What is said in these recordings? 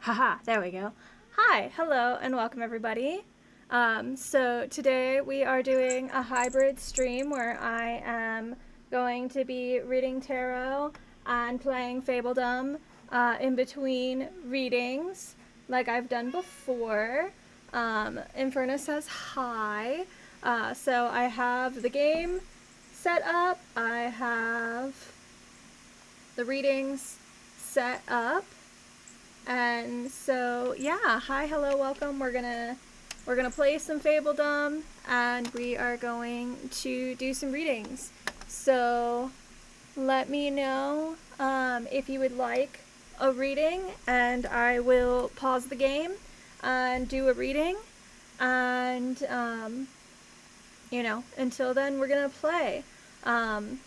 Haha, there we go. Hi, hello, and welcome everybody. So today we are doing a hybrid stream where I am going to be reading tarot and playing Fabledom in between readings, like I've done before. Inferna says hi. So I have the game set up. I have the readings set up. And so yeah, hi, hello, welcome. We're gonna play some Fabledom and we are going to do some readings. So let me know if you would like a reading, and I will pause the game and do a reading. And until then, we're gonna play. Um,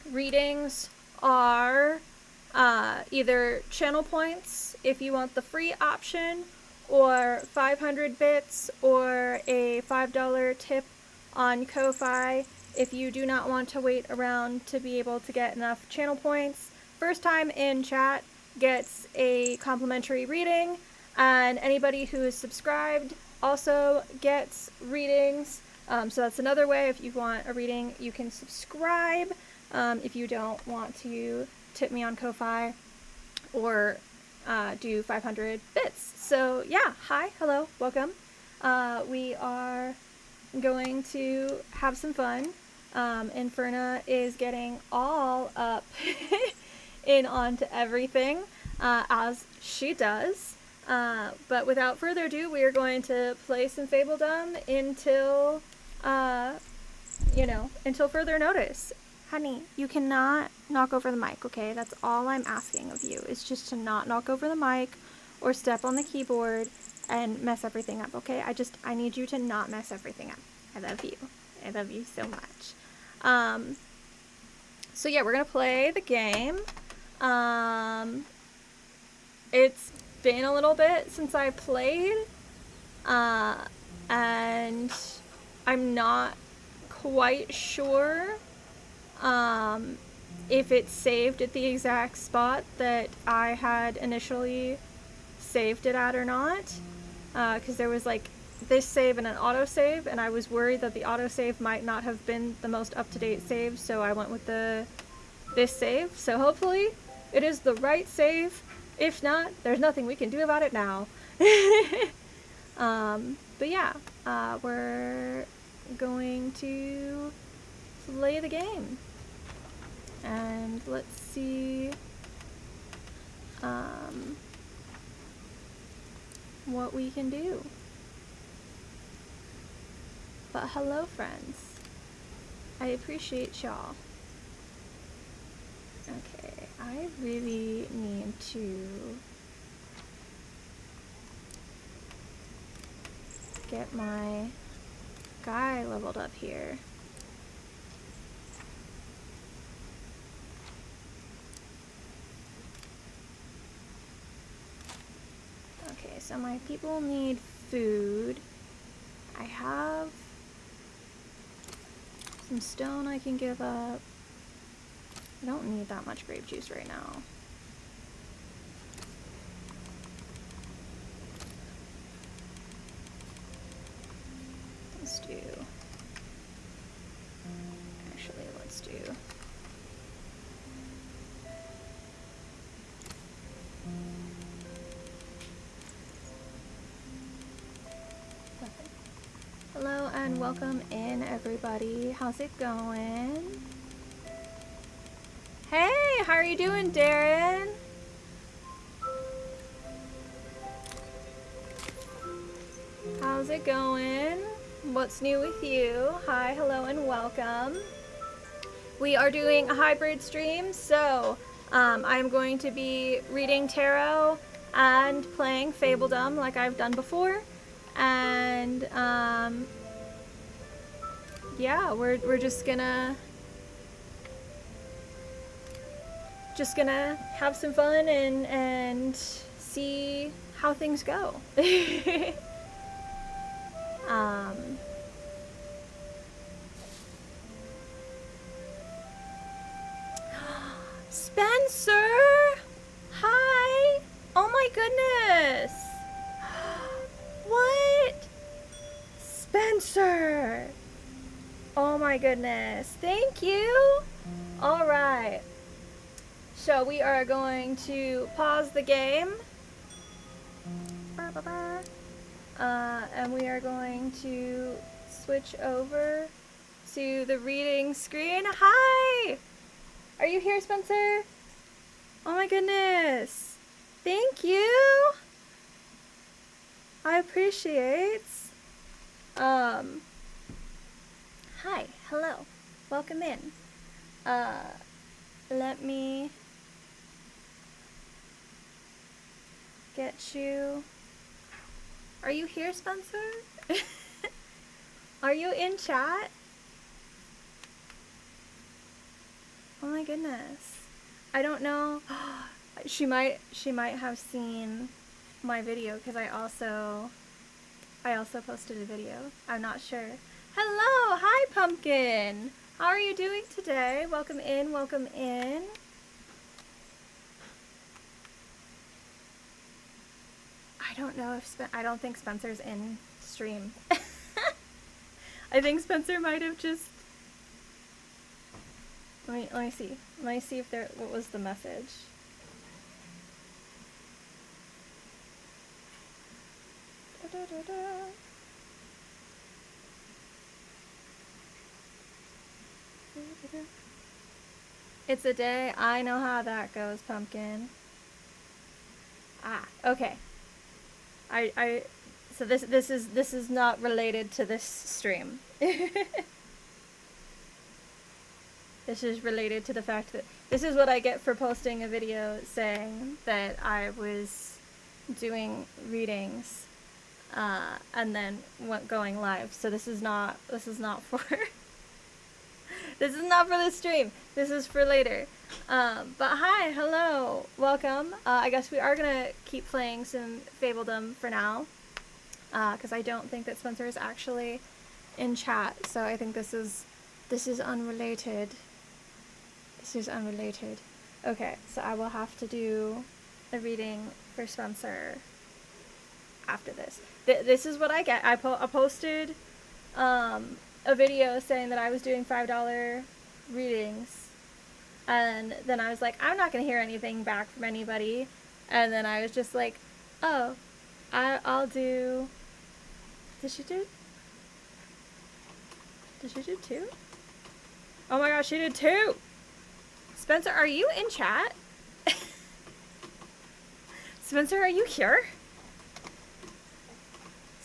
Readings are either channel points if you want the free option, or 500 bits, or a $5 tip on Ko-Fi if you do not want to wait around to be able to get enough channel points. First time in chat gets a complimentary reading, and anybody who is subscribed also gets readings. So that's another way. If you want a reading, you can subscribe. If you don't want to tip me on Ko-Fi or do 500 bits. So yeah, hi, hello, welcome. We are going to have some fun. Inferna is getting all up in onto everything, as she does. But without further ado, we are going to play some Fabledom until further notice. Honey, you cannot knock over the mic, okay? That's all I'm asking of you, is just to not knock over the mic or step on the keyboard and mess everything up, okay? I need you to not mess everything up. I love you. I love you so much. So yeah, we're gonna play the game. It's been a little bit since I played, and I'm not quite sure if it's saved at the exact spot that I had initially saved it at or not, because there was like this save and an autosave, and I was worried that the autosave might not have been the most up-to-date save, so I went with this save. So hopefully it is the right save. If not, there's nothing we can do about it now. But yeah, we're going to play the game. And let's see what we can do. But hello, friends. I appreciate y'all. Okay, I really need to get my guy leveled up here. Okay, so my people need food. I have some stone I can give up. I don't need that much grape juice right now. Let's do... Actually, let's do... Hello and welcome in, everybody. How's it going? Hey, how are you doing, Darren? How's it going? What's new with you? Hi, hello, and welcome. We are doing a hybrid stream, so I'm going to be reading tarot and playing Fabledom like I've done before. And yeah, we're just gonna have some fun and see how things go. Spencer! Hi! Oh my goodness! What? Spencer! Oh my goodness. Thank you! Alright. So we are going to pause the game. And we are going to switch over to the reading screen. Hi! Are you here, Spencer? Oh my goodness. Thank you. I appreciate. Hi, hello. Welcome in. Let me get you. Are you here, Spencer? Are you in chat? Oh my goodness. I don't know. She might have seen my video because I also posted a video. I'm not sure. Hello, hi Pumpkin. How are you doing today? Welcome in, welcome in. I don't know if I don't think Spencer's in stream. I think Spencer might have just. Let me see. Let me see if what was the message. Da, da, da, da. It's a day. I know how that goes, Pumpkin. Ah, okay. So this is not related to this stream. This is related to the fact that this is what I get for posting a video saying that I was doing readings, and then going live. So this is not for this is not for the stream. This is for later. But hi, hello, welcome. I guess we are gonna keep playing some Fabledom for now, because I don't think that Spencer is actually in chat. So I think this is unrelated. This is unrelated. Okay, so I will have to do a reading for Spencer after this. This is what I get. I posted a video saying that I was doing $5 readings, and then I was like, I'm not gonna hear anything back from anybody, and then I was just like, oh, I'll do. Did she do 2? Oh my gosh, she did 2. Spencer, are you in chat? Spencer, are you here?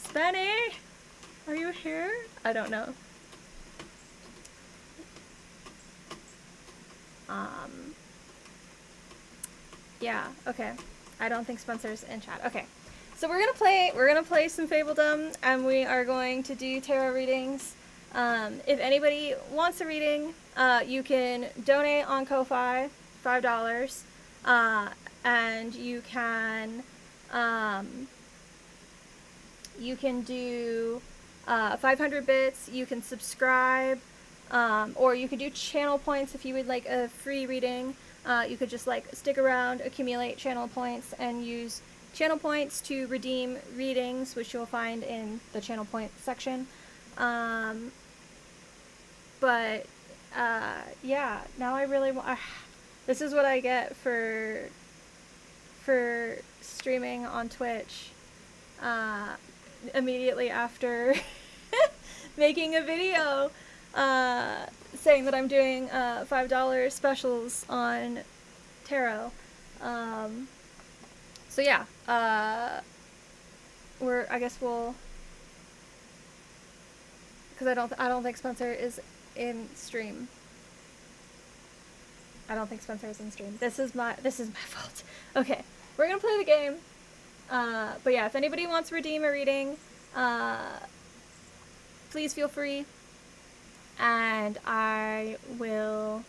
Spenny, are you here? I don't know. Yeah, okay. I don't think Spencer's in chat. Okay. So we're gonna play some Fabledom, and we are going to do tarot readings. If anybody wants a reading, you can donate on Ko-Fi, $5, and you can do 500 bits. You can subscribe, or you could do channel points if you would like a free reading. You could just like stick around, accumulate channel points, and use channel points to redeem readings, which you'll find in the channel point section. But yeah, now I really want. This is what I get for streaming on Twitch. Immediately after making a video saying that I'm doing $5 specials on tarot. So yeah, I guess we'll, because I don't think Spencer is in stream. I don't think Spencer is in stream. This is my fault. Okay, we're gonna play the game. But yeah, if anybody wants to redeem a reading, please feel free, and I will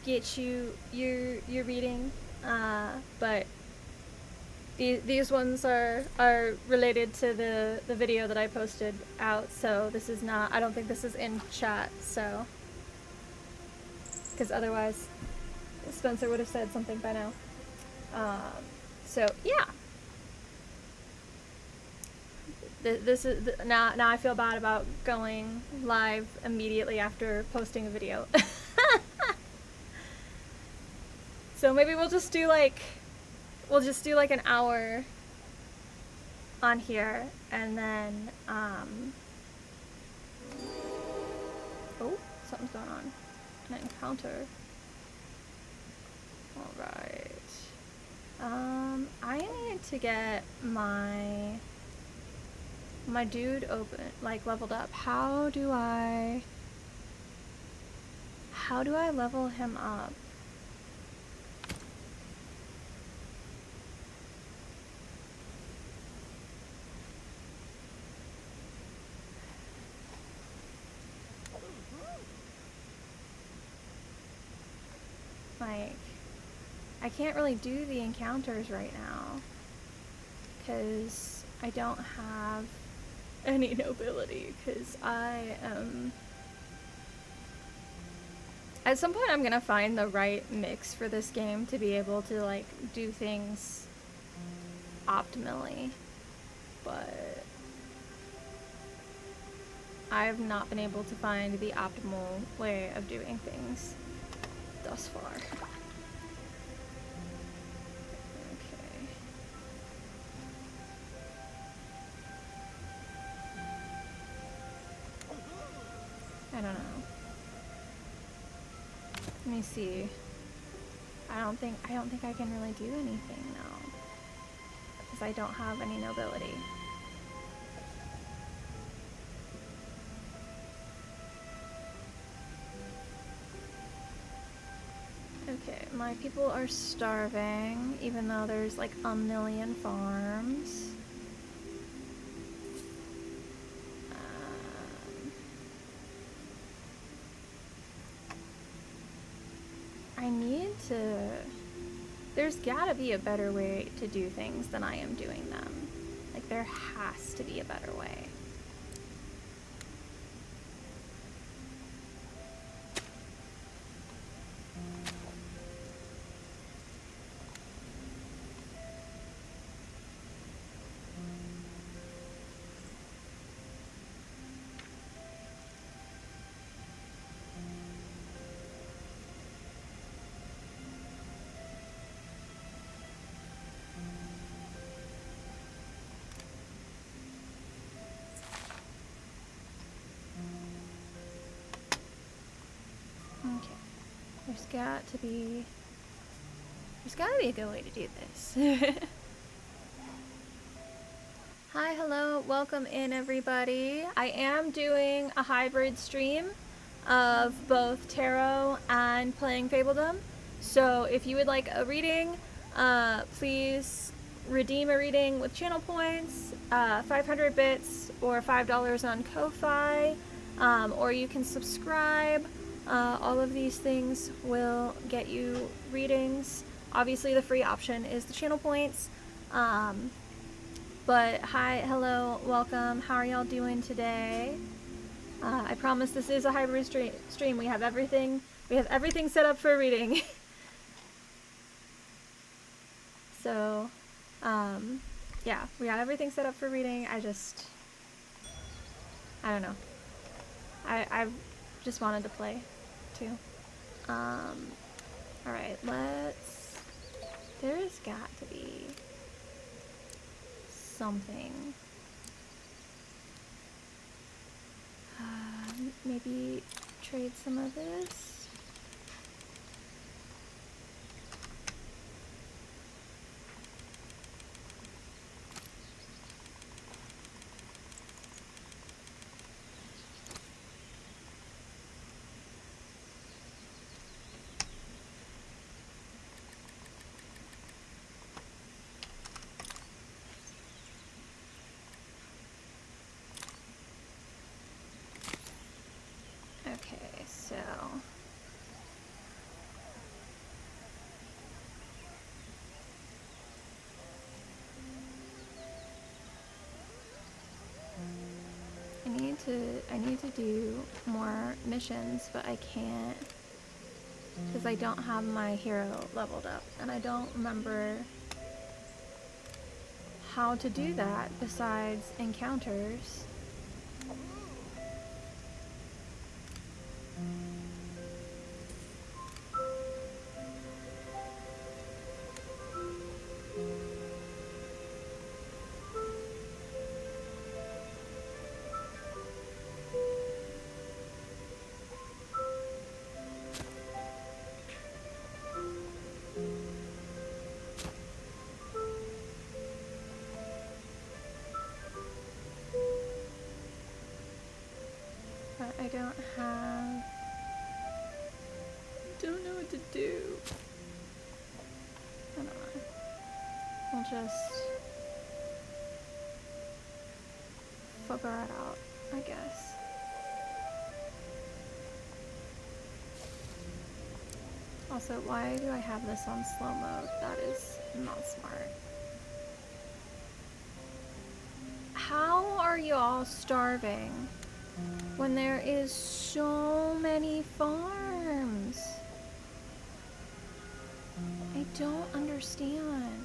get you your reading, but these ones are related to the video that I posted out, so this is not, I don't think this is in chat, so because otherwise Spencer would have said something by now. So yeah. This is now I feel bad about going live immediately after posting a video. So maybe we'll just do like an hour on here, and then oh, something's going on. An encounter. All right. I need to get my dude open, like leveled up. How do I level him up? Like, I can't really do the encounters right now because I don't have any nobility, because I am... At some point I'm gonna find the right mix for this game to be able to, like, do things optimally, but I have not been able to find the optimal way of doing things thus far. Okay. I don't know. Let me see. I don't think I can really do anything now, because I don't have any nobility. Okay, my people are starving, even though there's like a million farms. I need to... There's gotta be a better way to do things than I am doing them. Like, there has to be a better way. Okay. There's gotta be a good way to do this. Hi, hello, welcome in everybody. I am doing a hybrid stream of both tarot and playing Fabledom. So if you would like a reading, please redeem a reading with channel points, 500 bits or $5 on Ko-Fi, or you can subscribe. All of these things will get you readings. Obviously the free option is the channel points. But hi, hello, welcome. How are y'all doing today? I promise this is a hybrid stream. We have everything set up for reading. So, yeah, we got everything set up for reading. I don't know. I just wanted to play, too. Alright, there's got to be something. Maybe trade some of this. Okay, so I need to do more missions, but I can't Because I don't have my hero leveled up, and I don't remember how to do that besides encounters. But I don't know what to do. I don't know. We'll just figure it out, I guess. Also, why do I have this on slow mode? That is not smart. How are you all starving when there is so many farms? I don't understand.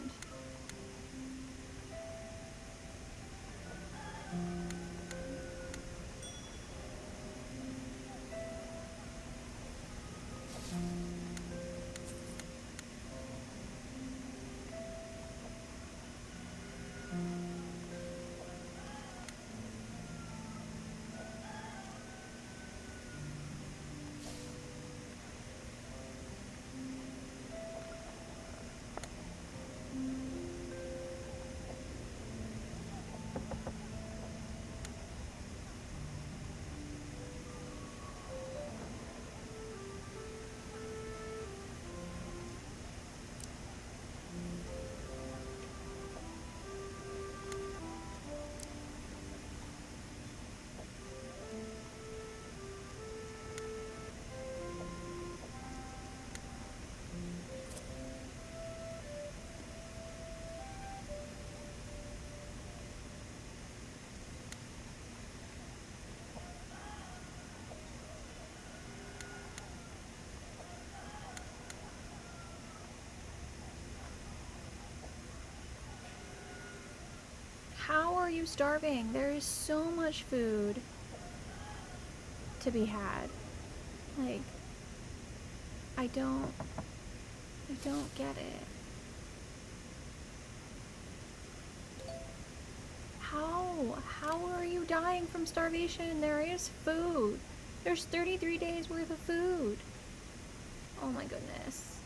How are you starving? There is so much food to be had. Like, I don't get it. How are you dying from starvation? There is food. There's 33 days worth of food. Oh my goodness.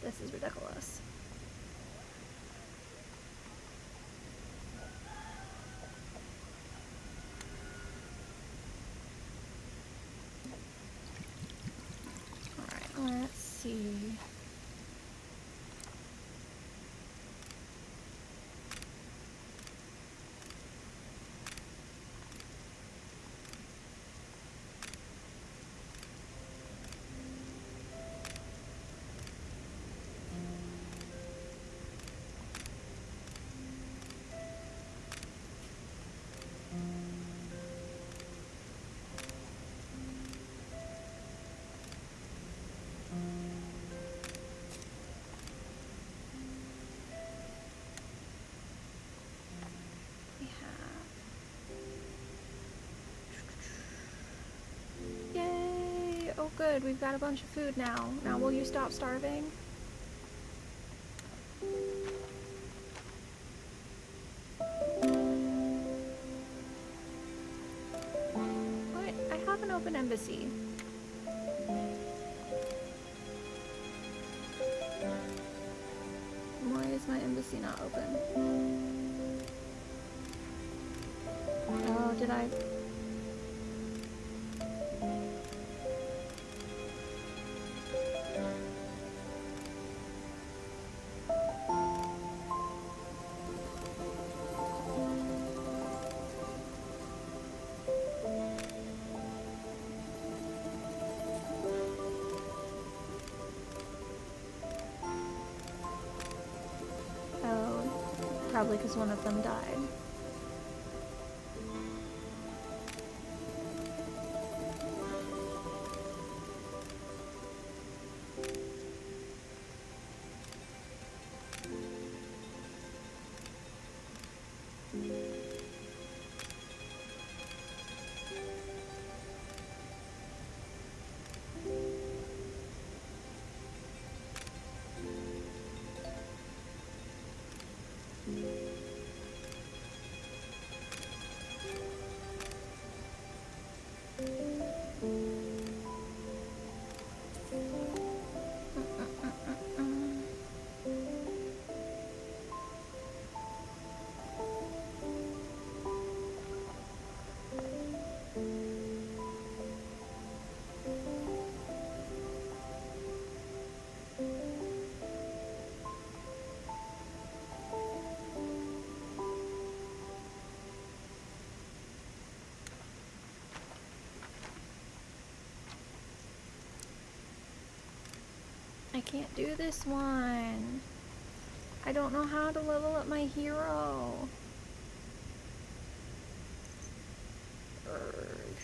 This is ridiculous. Alright, let's see. Yay! Oh good, we've got a bunch of food now. Now will you stop starving? What? I have an open embassy. Why is my embassy not open? Oh, did I? Probably because one of them died. I can't do this one. I don't know how to level up my hero. Urgh.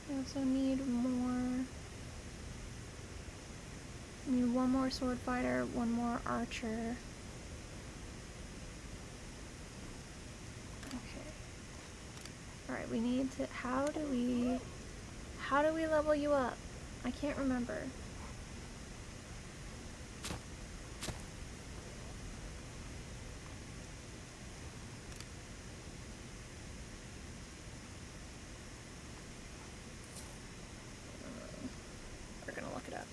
I also need more. I need one more sword fighter, one more archer. Okay. Alright, we need to, how do we level you up? I can't remember. We're gonna look it up.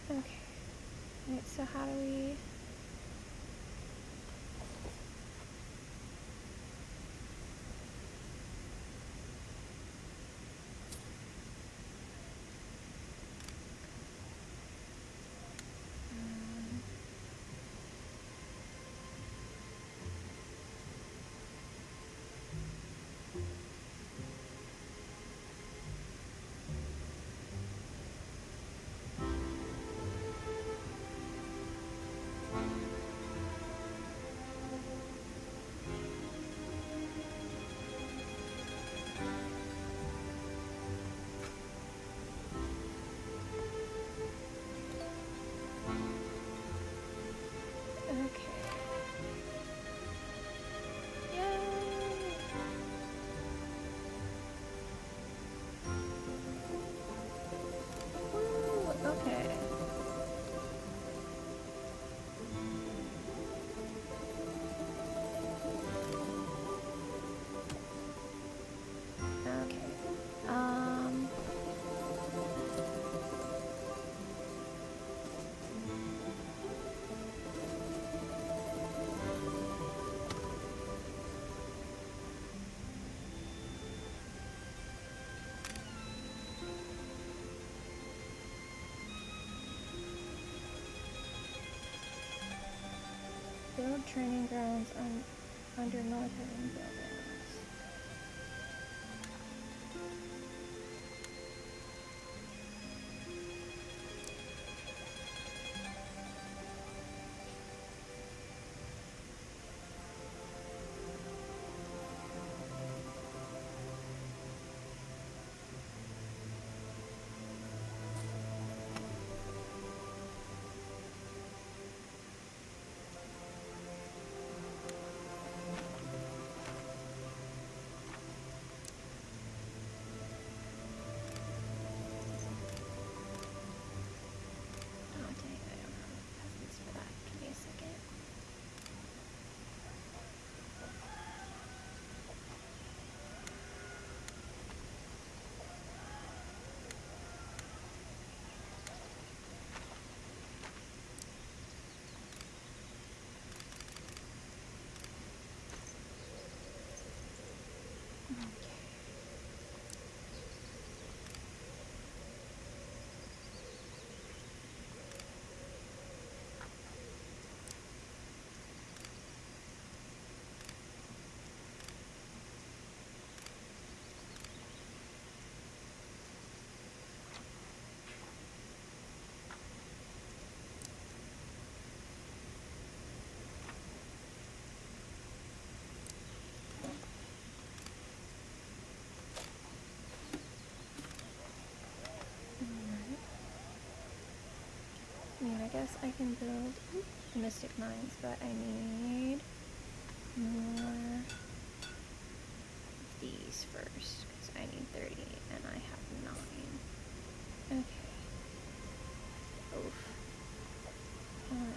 Okay. Alright, so how do we... Okay. Yay! Woo! Okay. Okay. Build training grounds under northern buildings. Oh dang, I don't have peasants for that. Give me a second. Okay. Alright. I mean, I guess I can build the Mystic Mines, but I need more of these first, because I need 30 and I have 9. Okay. Oof. Alright.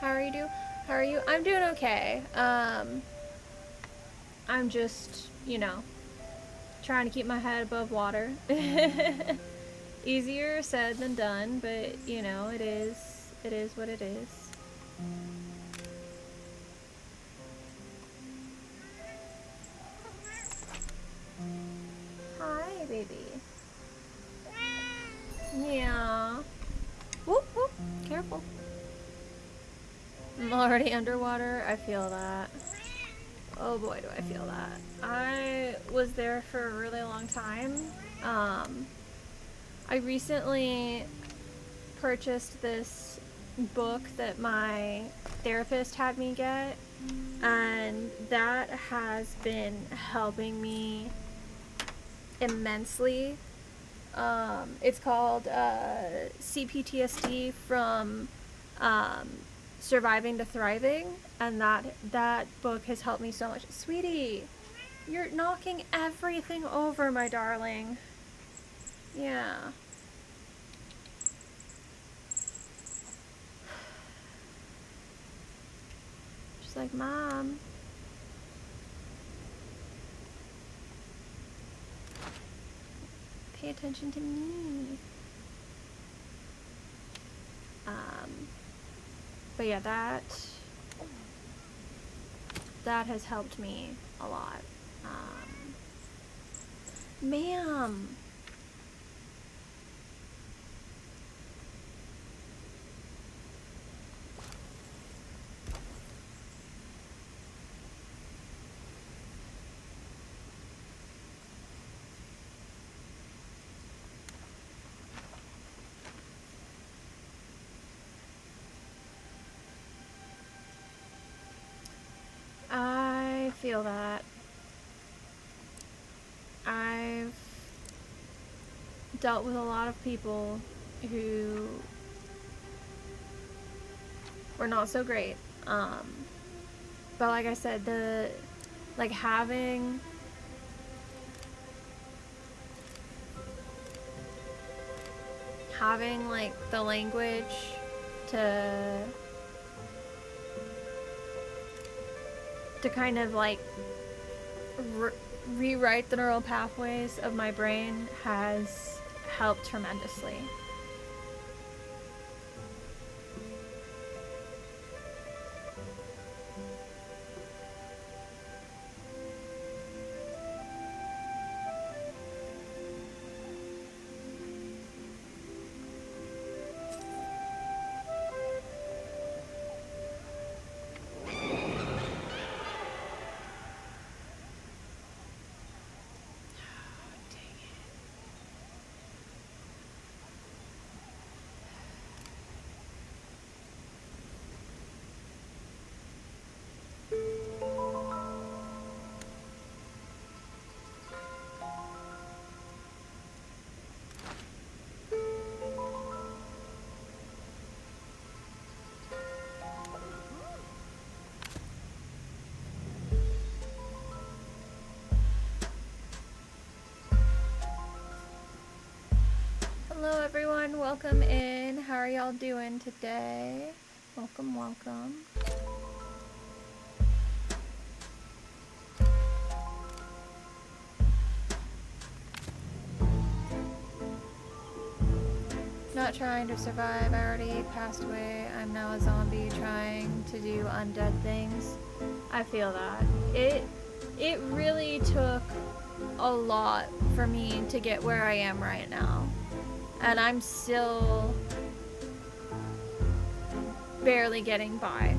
How are you doing? How are you? I'm doing okay. I'm just, trying to keep my head above water. Easier said than done, but it is what it is. Hi, baby. Yeah. Whoop, whoop. Careful. I'm already underwater. I feel that. Oh boy, do I feel that. I was there for a really long time. I recently purchased this book that my therapist had me get, and that has been helping me immensely. It's called CPTSD from um, Surviving to Thriving, and that book has helped me so much. Sweetie, you're knocking everything over, my darling. Yeah. She's like, Mom. Pay attention to me. But yeah, that has helped me a lot. Ma'am. I feel that. I've dealt with a lot of people who were not so great. But like I said, like having like the language to kind of like rewrite the neural pathways of my brain has helped tremendously. Hello everyone, welcome in. How are y'all doing today? Welcome, welcome. Not trying to survive, I already passed away. I'm now a zombie trying to do undead things. I feel that. It really took a lot for me to get where I am right now. And I'm still barely getting by.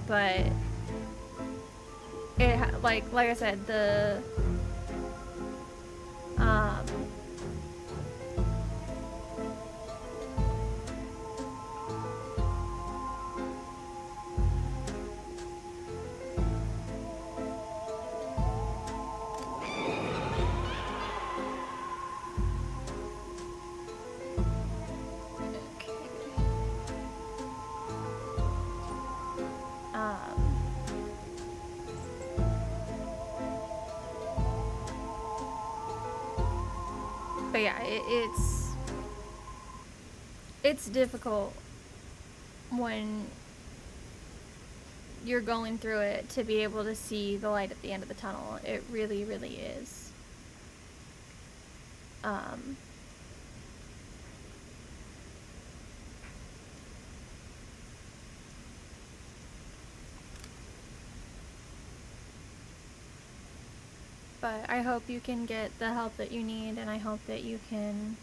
But it, like I said, the but yeah, it's difficult when you're going through it to be able to see the light at the end of the tunnel. It really, really is. But I hope you can get the help that you need, and I hope that you can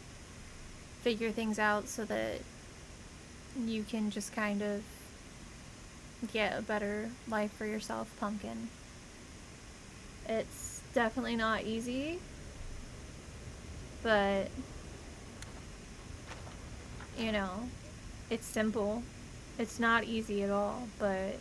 figure things out so that you can just kind of get a better life for yourself, Pumpkin. It's definitely not easy, but, you know, it's simple. It's not easy at all, but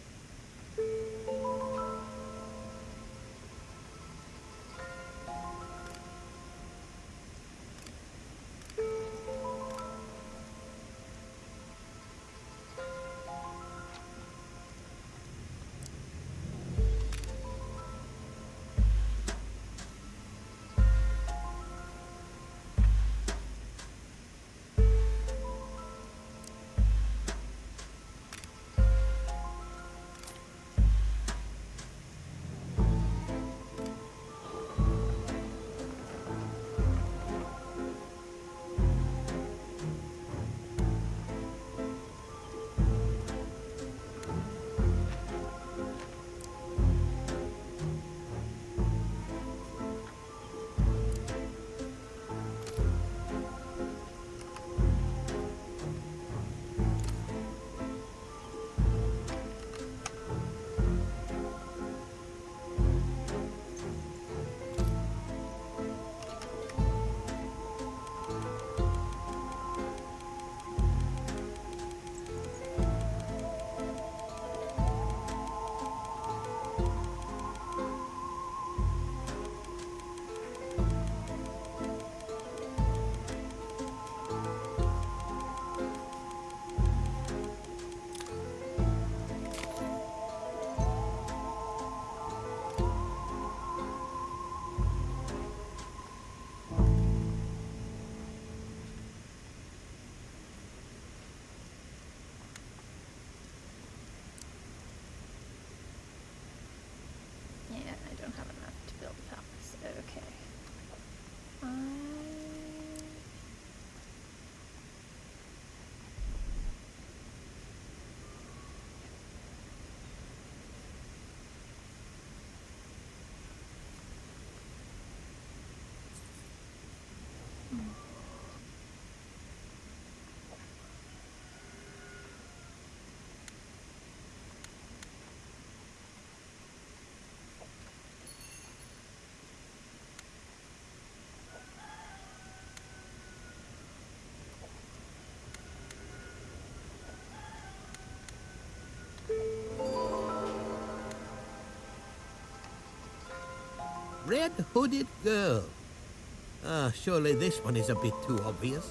yeah, I don't have enough to build a palace. Okay. Red hooded girl. Surely this one is a bit too obvious.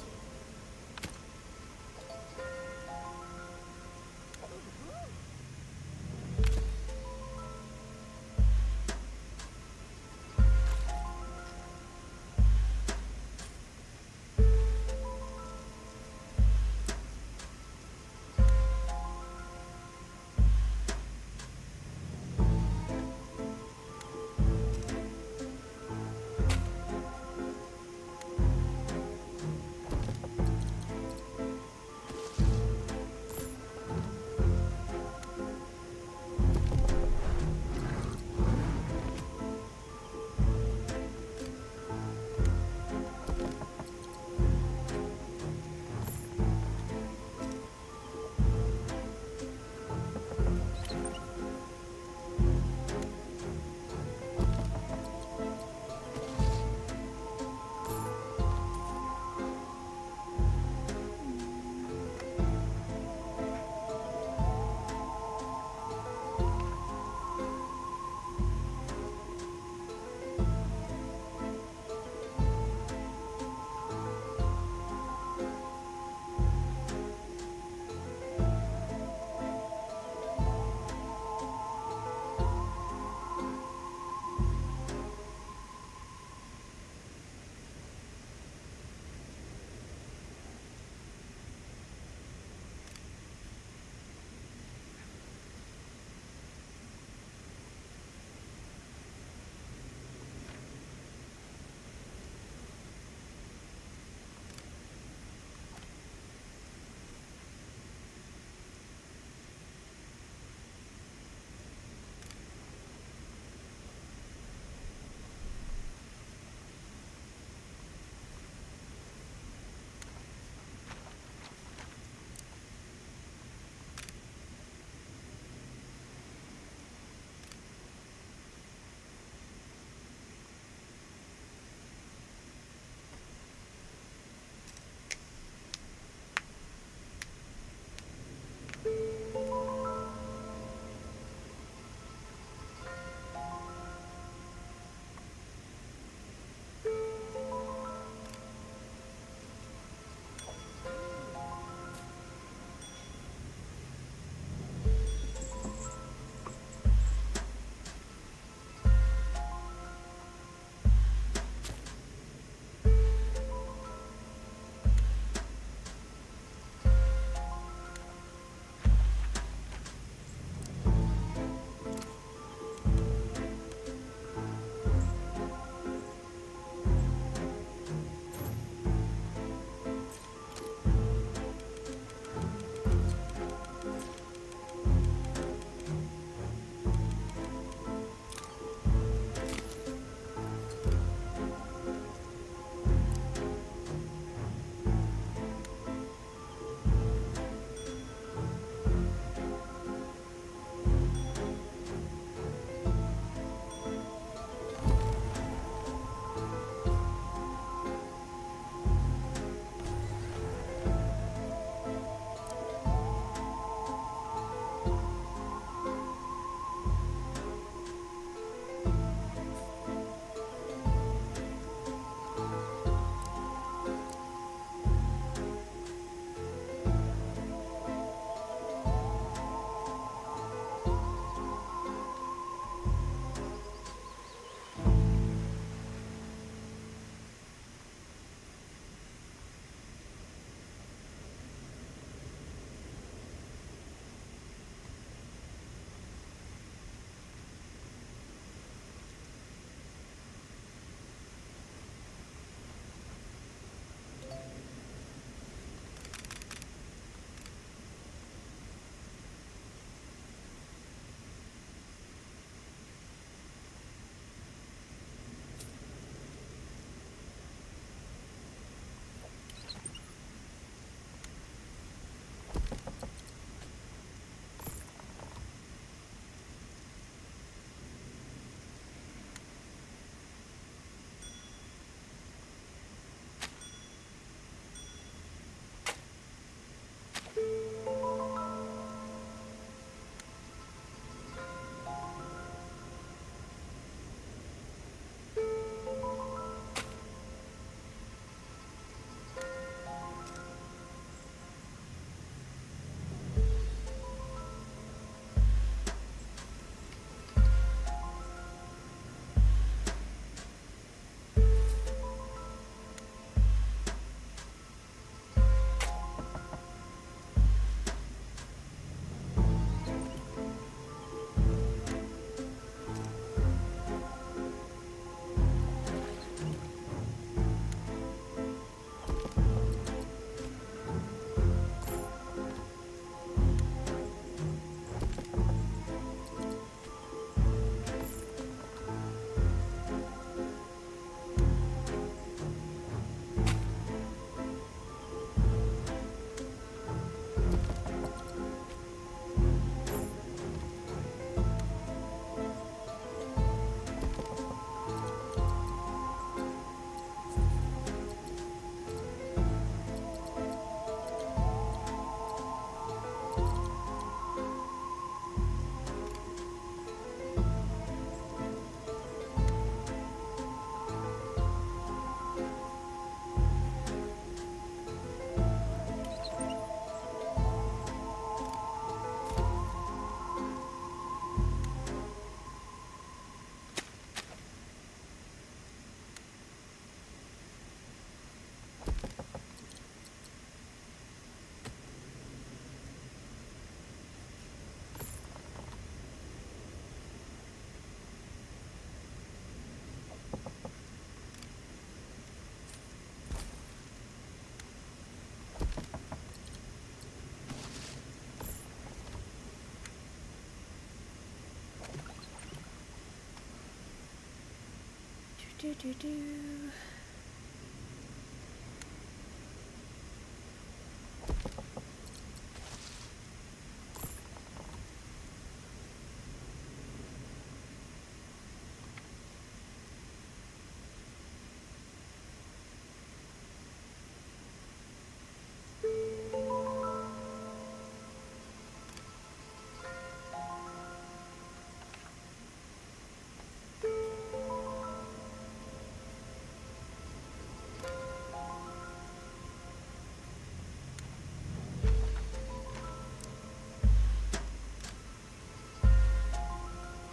Do do do.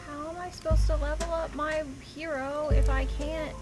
How am I supposed to level up my hero if I can't?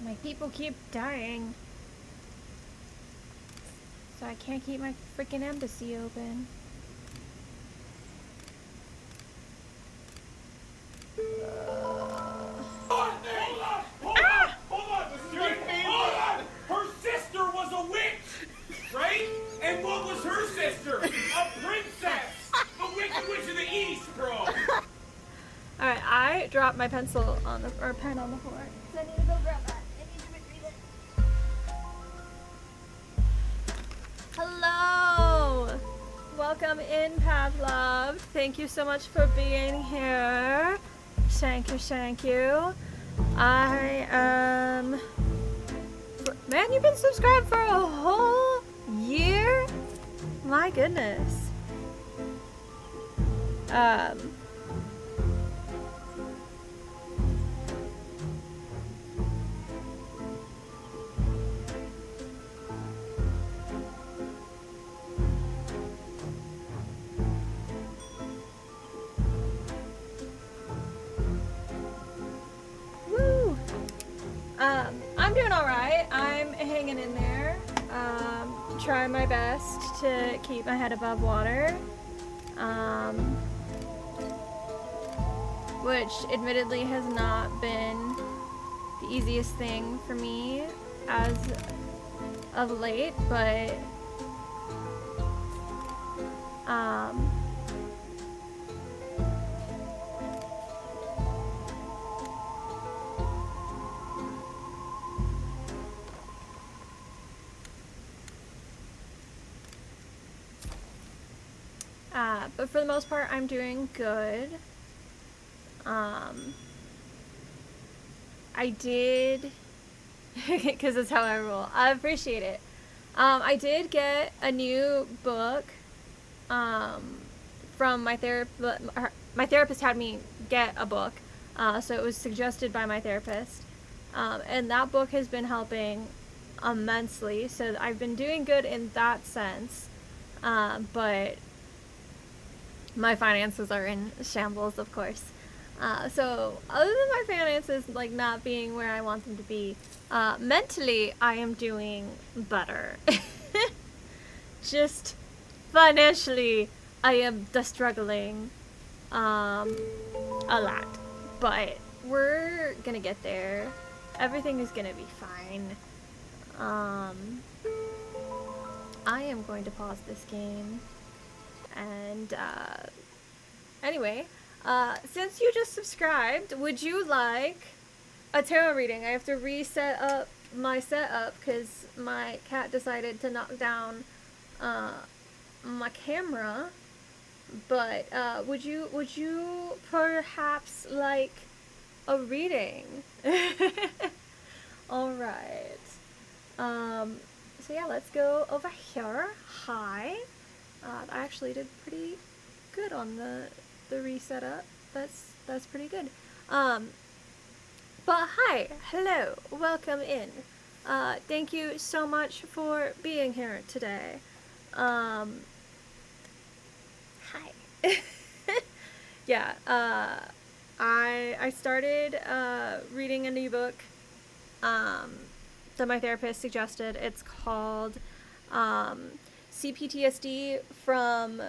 My people keep dying. So I can't keep my freaking embassy open. Hold on! Her sister was a witch, right? And what was her sister? A princess! The Wicked Witch of the East, bro! Alright, I dropped my pencil on the or pen on the floor. So I need to go grab that. I need to retrieve it. Hello! Welcome in, Pavlov. Thank you so much for being here. Thank you, thank you. I am... Man, you've been subscribed for a whole year? My goodness. Woo! I'm doing alright. I'm hanging in there. Trying my best to keep my head above water. Which admittedly has not been the easiest thing for me as of late, but but for the most part, I'm doing good. I did, because that's how I roll. I appreciate it. I did get a new book from my therapist. My therapist had me get a book, so it was suggested by my therapist. And that book has been helping immensely, so I've been doing good in that sense. But my finances are in shambles, of course. So other than my finances like not being where I want them to be, mentally I am doing better. Just financially, I am struggling a lot, but we're gonna get there. Everything is gonna be fine. I am going to pause this game and anyway, since you just subscribed, would you like a tarot reading? I have to reset up my setup because my cat decided to knock down my camera. But would you perhaps like a reading? All right. So yeah, let's go over here. Hi. I actually did pretty good on the reset up. That's pretty good. But hi, hello, welcome in. Thank you so much for being here today. Hi. Yeah, I started reading a new book that my therapist suggested. It's called CPTSD from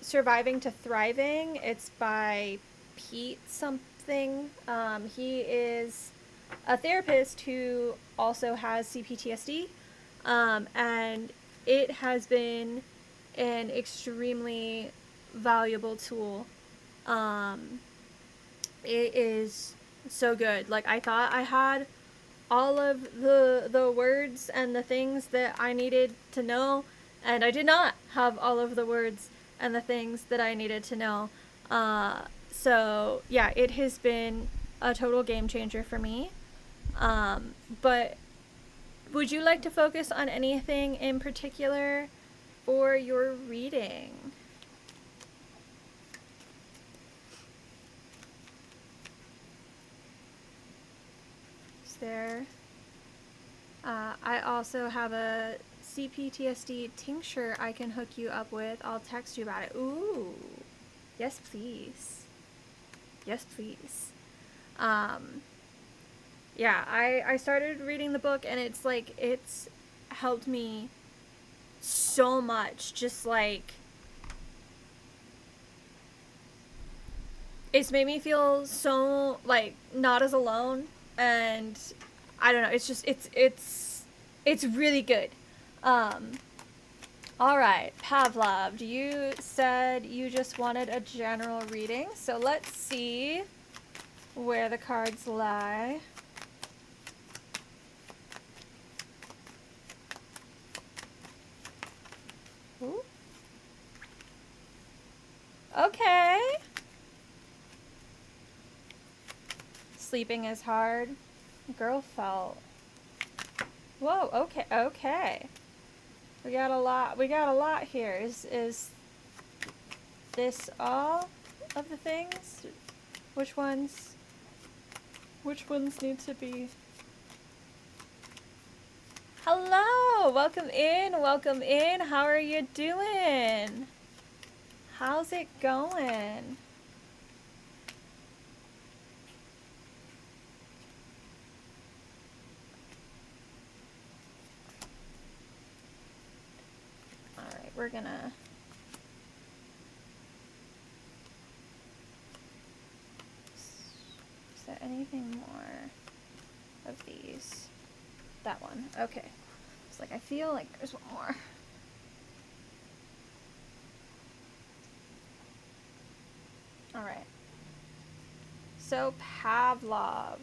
Surviving to Thriving. It's by Pete something. He is a therapist who also has CPTSD, and it has been an extremely valuable tool. It is so good. Like, I thought I had all of the words and the things that I needed to know, and I did not have all of the words and the things that I needed to know. So yeah, it has been a total game changer for me. But would you like to focus on anything in particular for your reading? Is there? I also have a CPTSD tincture I can hook you up with. I'll text you about it. Ooh. Yes, please. Yes, please. Yeah, I started reading the book and it's like, it's helped me so much. Just like, it's made me feel so like not as alone, and I don't know, it's just it's really good. All right, Pavlov, you said you just wanted a general reading, so let's see where the cards lie. Ooh. Okay. Sleeping is hard. Girl felt. Whoa, okay, okay. We got a lot here. Is this all of the things? Which ones need to be? Hello, welcome in. How are you doing? How's it going? All right, we're gonna is there anything more of these? That one. Okay. It's like I feel like there's one more. All right. So Pavlov.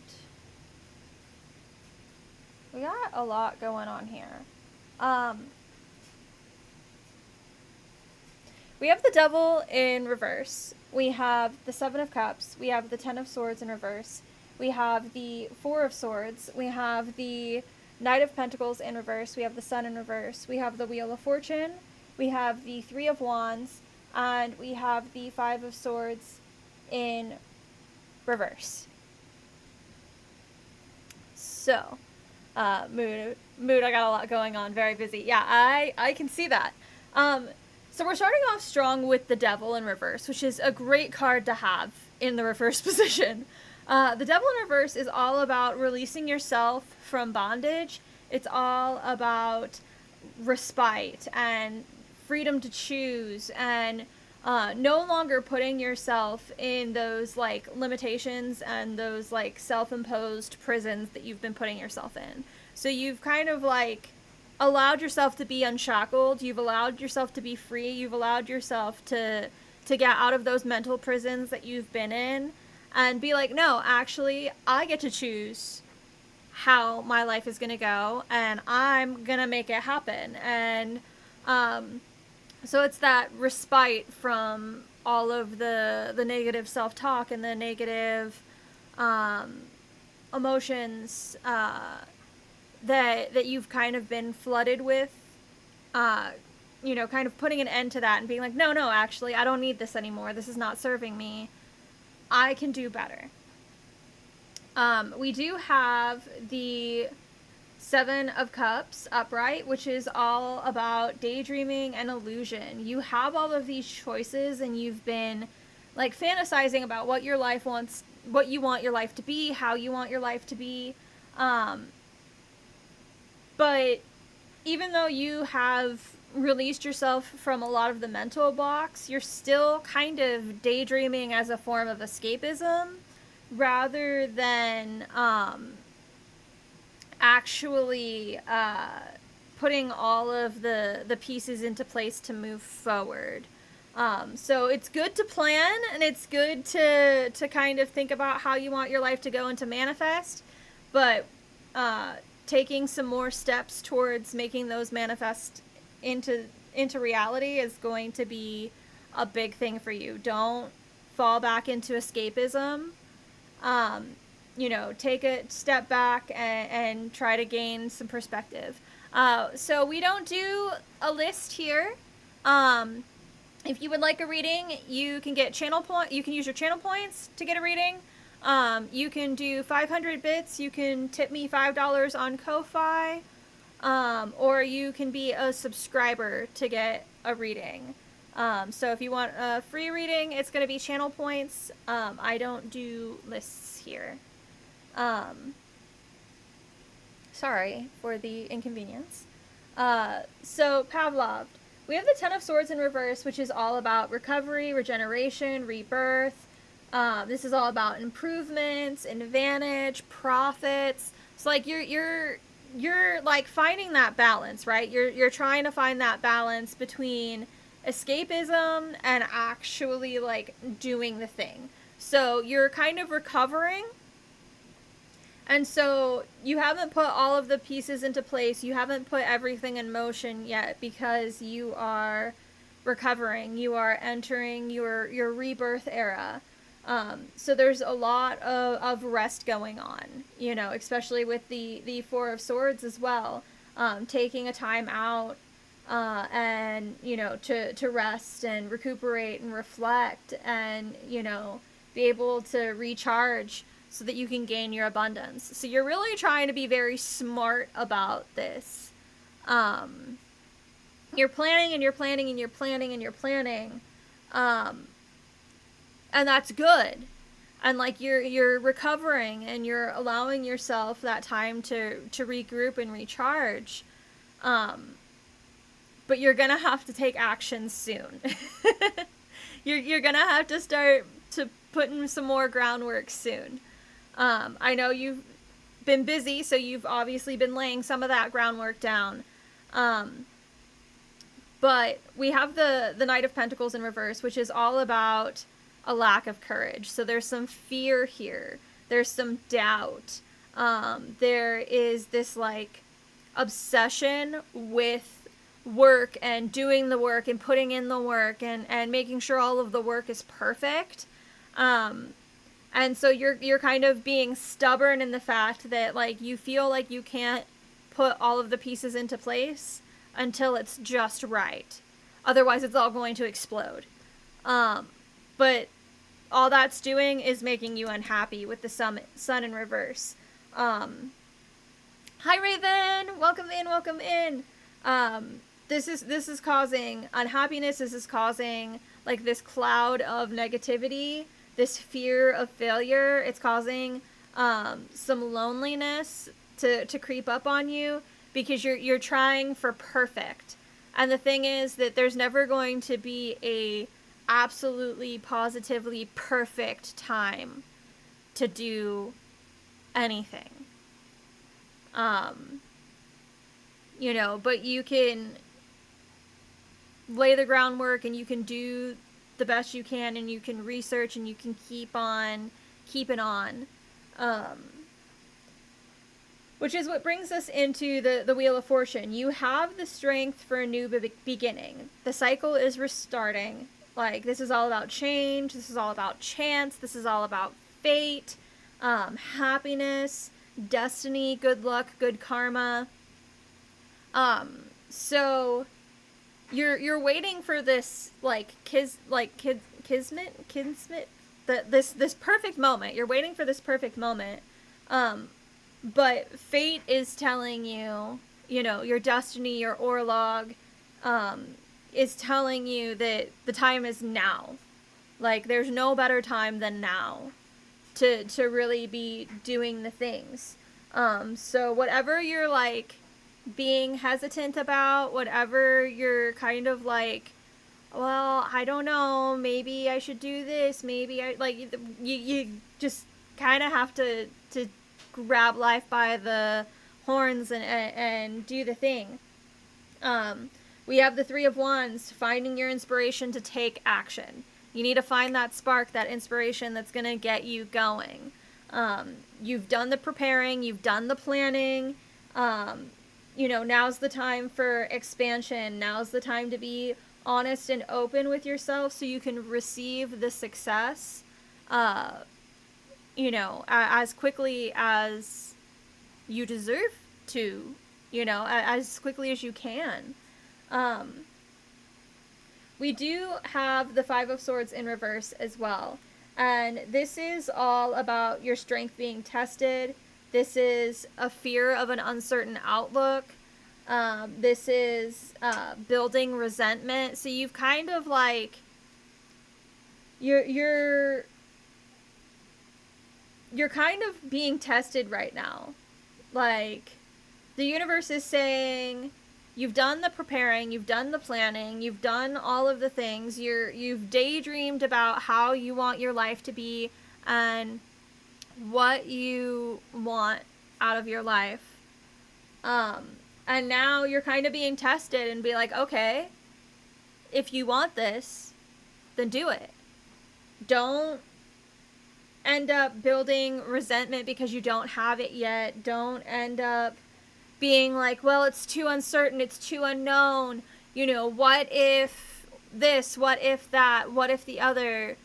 We got a lot going on here. We have the Devil in reverse. We have the Seven of Cups. We have the Ten of Swords in reverse. We have the Four of Swords. We have the Knight of Pentacles in reverse. We have the Sun in reverse. We have the Wheel of Fortune. We have the Three of Wands. And we have the Five of Swords in reverse. So, mood, I got a lot going on. Very busy. Yeah, I can see that. So we're starting off strong with the Devil in reverse, which is a great card to have in the reverse position. The Devil in reverse is all about releasing yourself from bondage. It's all about respite and freedom to choose, and no longer putting yourself in those like limitations and those like self-imposed prisons that you've been putting yourself in. So you've kind of like allowed yourself to be unshackled. You've allowed yourself to be free. You've allowed yourself to get out of those mental prisons that you've been in and be like, no, actually, I get to choose how my life is going to go, and I'm going to make it happen. And so it's that respite from all of the negative self-talk and the negative emotions that you've kind of been flooded with, you know, kind of putting an end to that and being like, no, actually, I don't need this anymore. This is not serving me. I can do better. We do have the Seven of Cups upright, which is all about daydreaming and illusion. You have all of these choices, and you've been like fantasizing about what your life wants, what you want your life to be, how you want your life to be. But even though you have released yourself from a lot of the mental blocks, you're still kind of daydreaming as a form of escapism rather than actually putting all of the pieces into place to move forward. So it's good to plan, and it's good to kind of think about how you want your life to go and to manifest, but taking some more steps towards making those manifest into reality is going to be a big thing for you. Don't fall back into escapism. You know, take a step back and try to gain some perspective. So we don't do a list here. If you would like a reading, you can get you can use your channel points to get a reading. You can do 500 bits. You can tip me $5 on Ko-Fi. Or you can be a subscriber to get a reading. So if you want a free reading, it's going to be channel points. I don't do lists here. Sorry for the inconvenience. So Pavlov. We have the Ten of Swords in reverse, which is all about recovery, regeneration, rebirth. This is all about improvements, advantage, profits. So like you're like finding that balance, right? You're trying to find that balance between escapism and actually like doing the thing. So you're kind of recovering. And so you haven't put all of the pieces into place. You haven't put everything in motion yet because you are recovering. You are entering your rebirth era. So there's a lot of rest going on, you know, especially with the Four of Swords as well. Taking a time out and, you know, to rest and recuperate and reflect and, you know, be able to recharge so that you can gain your abundance. So you're really trying to be very smart about this. You're planning and you're planning and you're planning and you're planning. And that's good. And like you're recovering and you're allowing yourself that time to regroup and recharge. But you're gonna have to take action soon. You're gonna have to start to put in some more groundwork soon. I know you've been busy, so you've obviously been laying some of that groundwork down. But we have the Knight of Pentacles in reverse, which is all about a lack of courage. So there's some fear here. There's some doubt. There is this like obsession with work and doing the work and putting in the work and making sure all of the work is perfect. And so you're kind of being stubborn in the fact that like you feel like you can't put all of the pieces into place until it's just right. Otherwise it's all going to explode. But all that's doing is making you unhappy with the sun in reverse. Hi Raven! Welcome in, welcome in. this is causing unhappiness. This is causing like this cloud of negativity, this fear of failure. It's causing some loneliness to creep up on you because you're trying for perfect. And the thing is that there's never going to be a absolutely positively perfect time to do anything. You know, but you can lay the groundwork and you can do the best you can and you can research and you can keep on keeping on. Which is what brings us into the Wheel of Fortune. You have the strength for a new beginning. The cycle is restarting. Like, this is all about change. This is all about chance. This is all about fate, happiness, destiny, good luck, good karma. So you're waiting for this kismet, this perfect moment. You're waiting for this perfect moment. But fate is telling you, you know, your destiny, your Orlog, is telling you that the time is now. Like, there's no better time than now to really be doing the things. So whatever you're, like, being hesitant about, whatever you're kind of like, well, I don't know, maybe I should do this, maybe I, like, you just kind of have to grab life by the horns and do the thing. We have the Three of Wands, finding your inspiration to take action. You need to find that spark, that inspiration that's going to get you going. You've done the preparing, you've done the planning. You know, now's the time for expansion. Now's the time to be honest and open with yourself so you can receive the success, you know, as quickly as you deserve to, you know, as quickly as you can. We do have the Five of Swords in reverse as well. And this is all about your strength being tested. This is a fear of an uncertain outlook. This is building resentment. So you've kind of like, you're kind of being tested right now. Like, the universe is saying, you've done the preparing, you've done the planning, you've done all of the things, you've daydreamed about how you want your life to be and what you want out of your life. And now you're kind of being tested and be like, okay, if you want this, then do it. Don't end up building resentment because you don't have it yet. Don't end up being like, well, it's too uncertain, it's too unknown. You know, what if this, what if that, what if the other?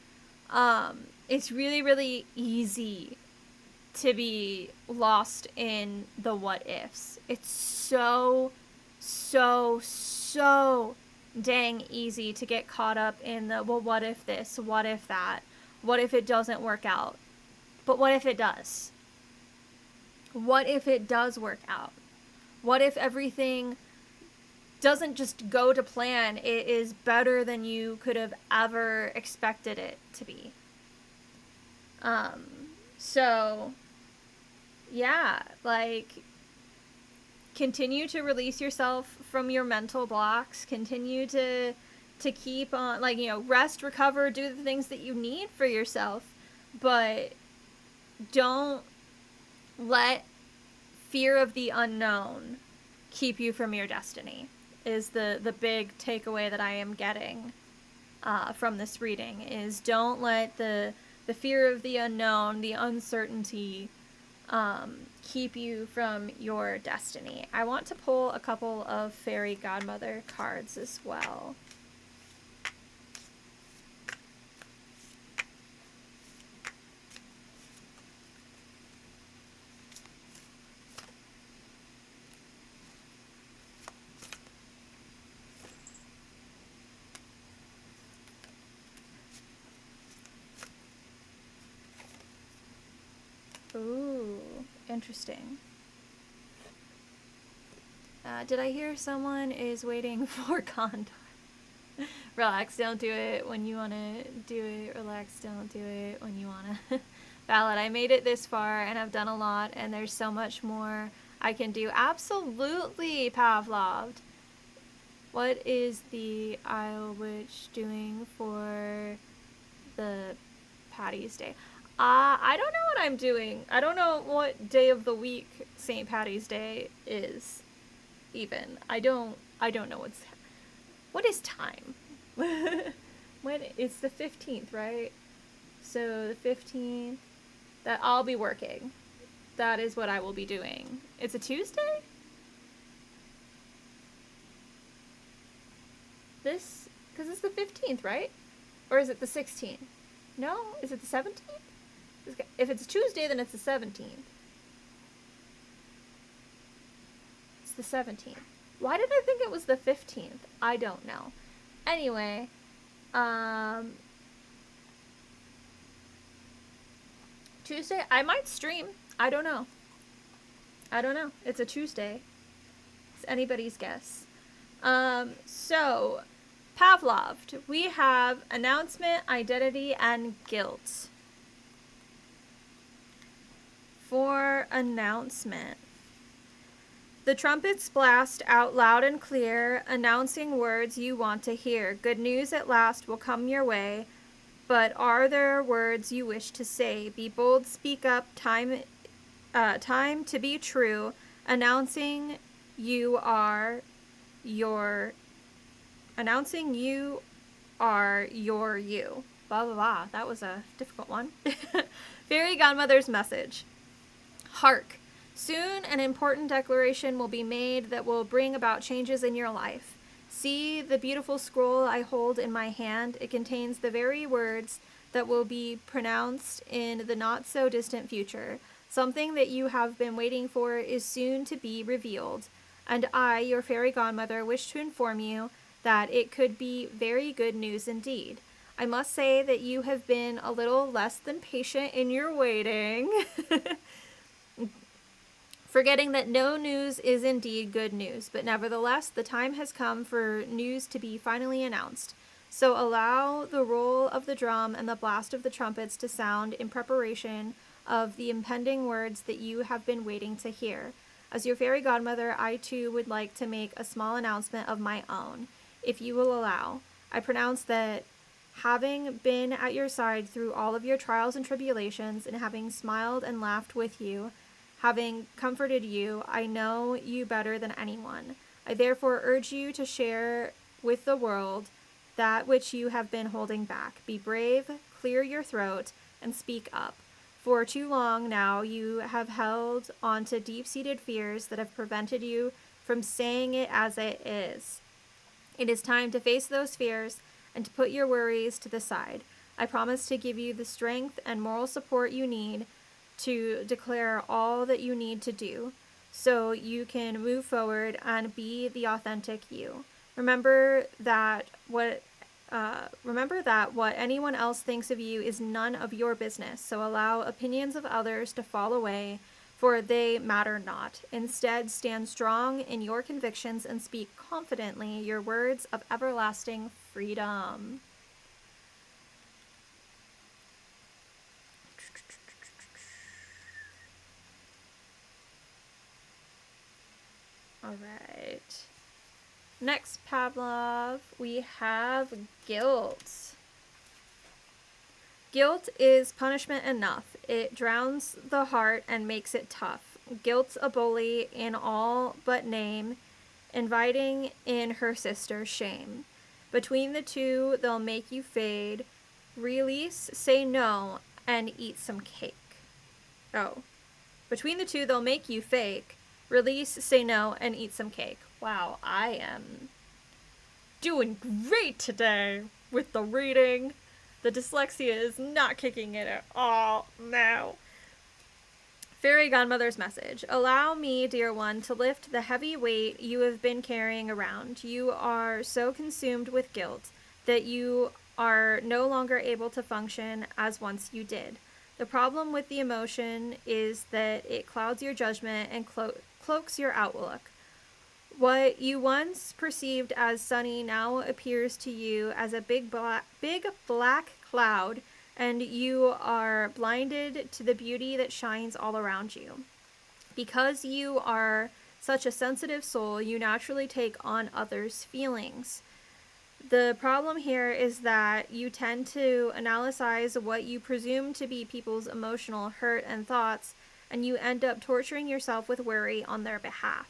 It's really, really easy to be lost in the what ifs. It's so dang easy to get caught up in the, well, what if this, what if that, what if it doesn't work out? But what if it does? What if it does work out? What if everything doesn't just go to plan? It is better than you could have ever expected it to be. So, yeah, like, continue to release yourself from your mental blocks. Continue to keep on, like, you know, rest, recover, do the things that you need for yourself. But don't let fear of the unknown keep you from your destiny, is the big takeaway that I am getting from this reading. Is don't let the fear of the unknown, the uncertainty, keep you from your destiny. I want to pull a couple of fairy godmother cards as well. Ooh, interesting. Did I hear someone is waiting for Condor? Relax, don't do it when you want to do it. Relax, don't do it when you want to. Valid, I made it this far and I've done a lot and there's so much more I can do. Absolutely, Pavlov. What is the Isle Witch doing for the Patty's Day? I don't know what I'm doing. I don't know what day of the week St. Patty's Day is, even. I don't know what is time? When it's the 15th, right? So the 15th, that I'll be working. That is what I will be doing. It's a Tuesday? This, because it's the 15th, right? Or is it the 16th? No? Is it the 17th? If it's a Tuesday, then it's the 17th. It's the 17th. Why did I think it was the 15th? I don't know. Anyway, Tuesday, I might stream. I don't know. It's a Tuesday. It's anybody's guess. So, Pavlov, we have announcement, identity, and guilt. For announcement, the trumpets blast out loud and clear, announcing words you want to hear. Good news at last will come your way, but are there words you wish to say? Be bold, speak up, time to be true, announcing you are your you. Blah, blah, blah. That was a difficult one. Fairy Godmother's message. Hark! Soon an important declaration will be made that will bring about changes in your life. See the beautiful scroll I hold in my hand. It contains the very words that will be pronounced in the not-so-distant future. Something that you have been waiting for is soon to be revealed. And I, your fairy godmother, wish to inform you that it could be very good news indeed. I must say that you have been a little less than patient in your waiting. Forgetting that no news is indeed good news, but nevertheless, the time has come for news to be finally announced. So allow the roll of the drum and the blast of the trumpets to sound in preparation of the impending words that you have been waiting to hear. As your fairy godmother, I too would like to make a small announcement of my own, if you will allow. I pronounce that having been at your side through all of your trials and tribulations, and having smiled and laughed with you, having comforted you, I know you better than anyone. I therefore urge you to share with the world that which you have been holding back. Be brave, clear your throat, and speak up. For too long now you have held on to deep-seated fears that have prevented you from saying it as it is. It is time to face those fears and to put your worries to the side. I promise to give you the strength and moral support you need to declare all that you need to do so you can move forward and be the authentic you. Remember that what anyone else thinks of you is none of your business, so allow opinions of others to fall away, for they matter not. Instead, stand strong in your convictions and speak confidently your words of everlasting freedom. All right. Next, Pavlov, we have guilt. Guilt is punishment enough. It drowns the heart and makes it tough. Guilt's a bully in all but name, inviting in her sister shame. Between the two, they'll make you fade. Release, say no, and eat some cake. Oh. Between the two, they'll make you fake. Release, say no, and eat some cake. Wow, I am doing great today with the reading. The dyslexia is not kicking in at all. No. Fairy Godmother's message. Allow me, dear one, to lift the heavy weight you have been carrying around. You are so consumed with guilt that you are no longer able to function as once you did. The problem with the emotion is that it clouds your judgment and cloaks your outlook. What you once perceived as sunny now appears to you as a big black cloud, and you are blinded to the beauty that shines all around you. Because you are such a sensitive soul, you naturally take on others' feelings. The problem here is that you tend to analyze what you presume to be people's emotional hurt and thoughts, and you end up torturing yourself with worry on their behalf.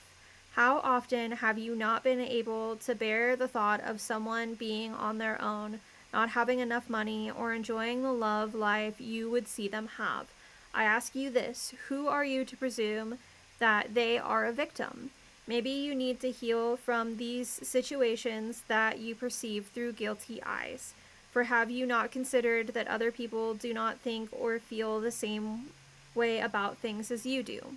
How often have you not been able to bear the thought of someone being on their own, not having enough money, or enjoying the love life you would see them have? I ask you this: who are you to presume that they are a victim? Maybe you need to heal from these situations that you perceive through guilty eyes. For have you not considered that other people do not think or feel the same way about things as you do?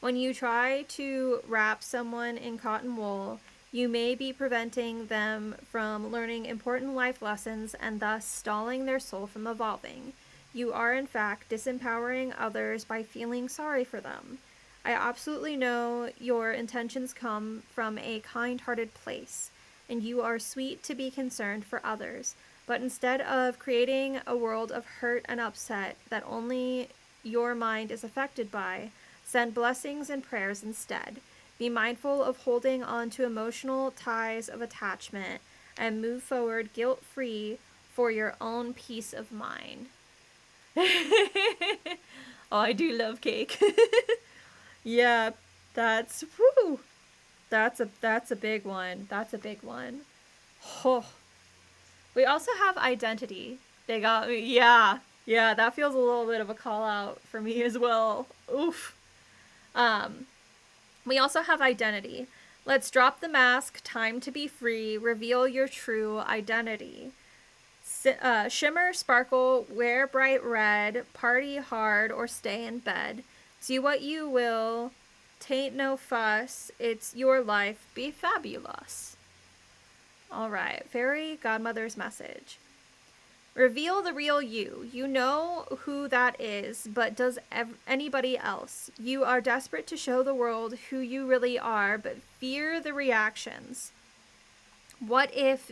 When you try to wrap someone in cotton wool, you may be preventing them from learning important life lessons and thus stalling their soul from evolving. You are, in fact, disempowering others by feeling sorry for them. I absolutely know your intentions come from a kind-hearted place, and you are sweet to be concerned for others. But instead of creating a world of hurt and upset that only your mind is affected by, send blessings and prayers instead. Be mindful of holding on to emotional ties of attachment and move forward guilt-free for your own peace of mind. Oh, I do love cake. Yeah, that's whew. That's a big one. That's a big one. Oh. We also have identity. They got me. Yeah. Yeah, that feels a little bit of a call out for me as well. Oof. We also have identity. Let's drop the mask. Time to be free. Reveal your true identity. Shimmer, sparkle, wear bright red, party hard, or stay in bed. Do what you will. Tain't no fuss. It's your life. Be fabulous. All right. Fairy Godmother's message. Reveal the real you. You know who that is, but does anybody else? You are desperate to show the world who you really are, but fear the reactions. What if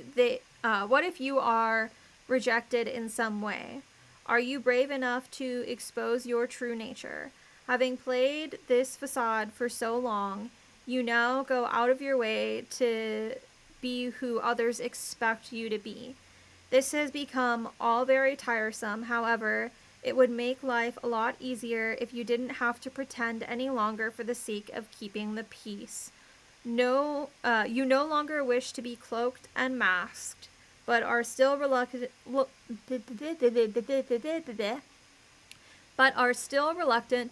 you are rejected in some way? Are you brave enough to expose your true nature? Having played this facade for so long, you now go out of your way to be who others expect you to be. This has become all very tiresome. However, it would make life a lot easier if you didn't have to pretend any longer for the sake of keeping the peace. No, you no longer wish to be cloaked and masked, but are still reluctant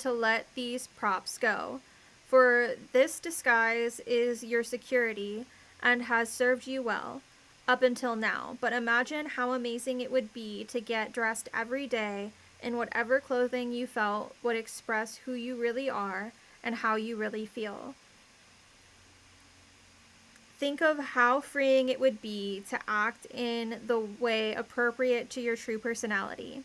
to let these props go. For this disguise is your security and has served you well up until now. But imagine how amazing it would be to get dressed every day in whatever clothing you felt would express who you really are and how you really feel. Think of how freeing it would be to act in the way appropriate to your true personality.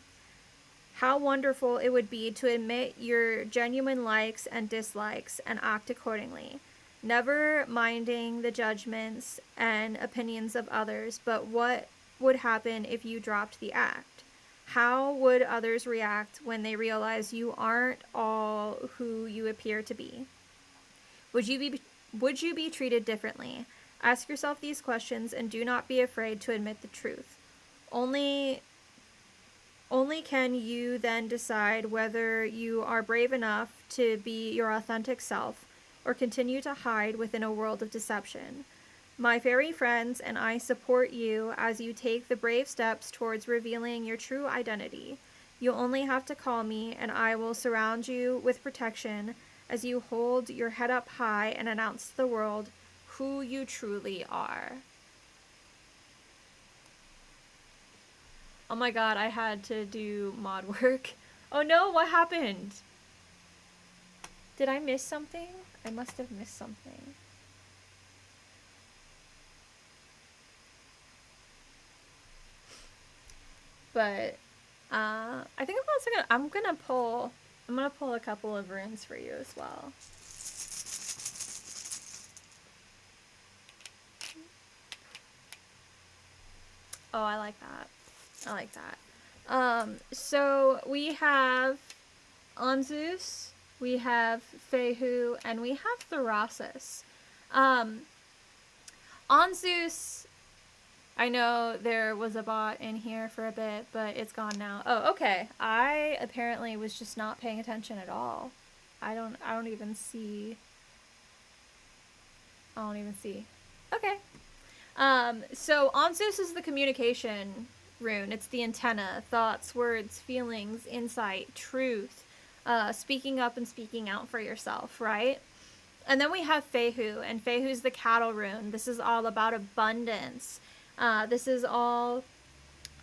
How wonderful it would be to admit your genuine likes and dislikes and act accordingly, never minding the judgments and opinions of others. But what would happen if you dropped the act? How would others react when they realize you aren't all who you appear to be? Would you be treated differently? Ask yourself these questions and do not be afraid to admit the truth. Only can you then decide whether you are brave enough to be your authentic self or continue to hide within a world of deception. My fairy friends and I support you as you take the brave steps towards revealing your true identity. You only have to call me and I will surround you with protection as you hold your head up high and announce to the world who you truly are. Oh my god, I had to do mod work. Oh no, what happened? Did I miss something? I must have missed something. But I think I'm gonna pull a couple of runes for you as well. Oh, I like that. I like that. So we have Anzus, we have Fehu, and we have Therasis. Um, Anzus, I know there was a bot in here for a bit, but it's gone now. Oh, okay. I apparently was just not paying attention at all. I don't even see. I don't even see. Okay. So Anzus is the communication rune. It's the antenna, thoughts, words, feelings, insight, truth, speaking up and speaking out for yourself, right? And then we have Fehu, and Fehu's the cattle rune. This is all about abundance. This is all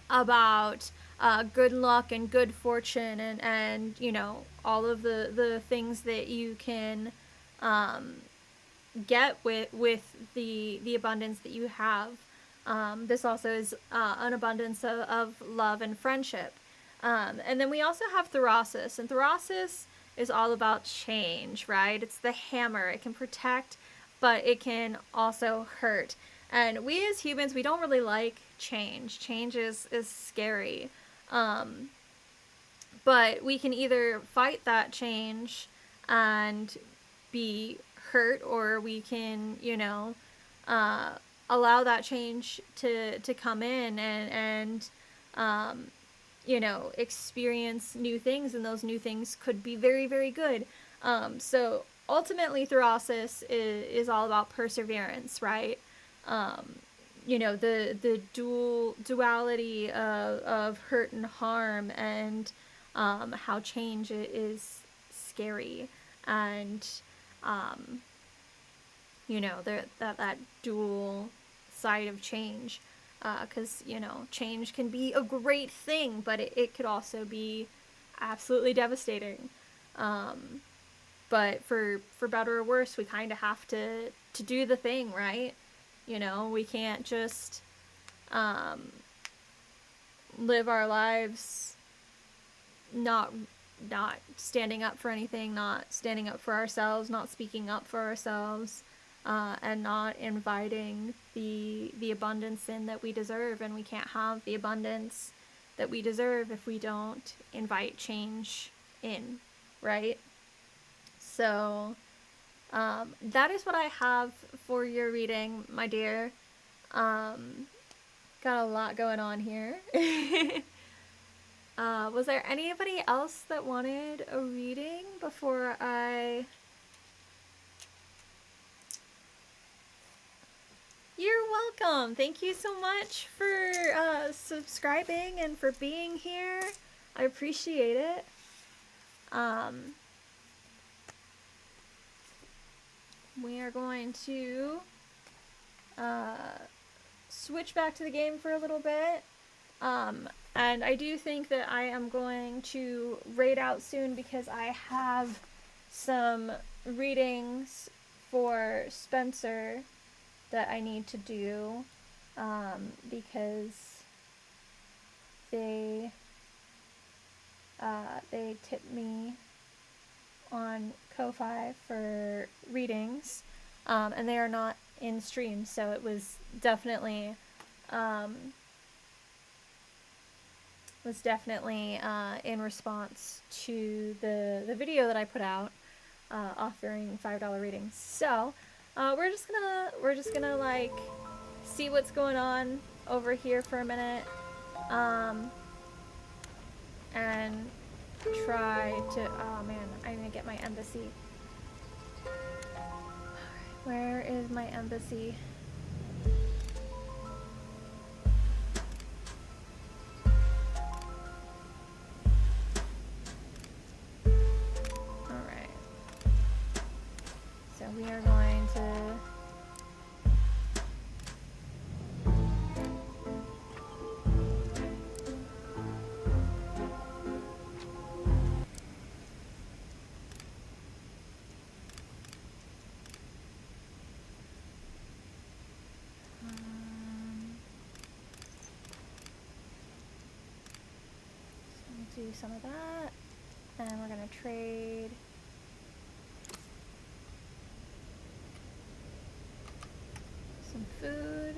about good luck and good fortune, and you know, all of the things that you can get with the abundance that you have. This also is an abundance of love and friendship. And then we also have Therasis, and Therasis is all about change, right? It's the hammer. It can protect, but it can also hurt. And we as humans, we don't really like change. Change is scary. But we can either fight that change and be hurt, or we can, you know, allow that change to come in and you know, experience new things, and those new things could be very, very good. So ultimately, Therasis is all about perseverance, right? You know, the duality of hurt and harm, and how change is scary, and you know, that dual side of change, because you know, change can be a great thing, but it could also be absolutely devastating. But for better or worse, we kind of have to do the thing, right? You know, we can't just live our lives not standing up for anything, not standing up for ourselves, not speaking up for ourselves, and not inviting the abundance in that we deserve. And we can't have the abundance that we deserve if we don't invite change in, right? So that is what I have for your reading, my dear. Got a lot going on here. Was there anybody else that wanted a reading before I... You're welcome. Thank you so much for subscribing and for being here. I appreciate it. We are going to switch back to the game for a little bit. And I do think that I am going to raid out soon, because I have some readings for Spencer that I need to do, because they tipped me on Ko-Fi for readings, and they are not in stream, so it was definitely in response to the video that I put out offering $5 readings. So we're just gonna like see what's going on over here for a minute, and try to... Oh man, I need to get my embassy. Where is my embassy? Alright. So we are going to... do some of that, and we're gonna trade some food.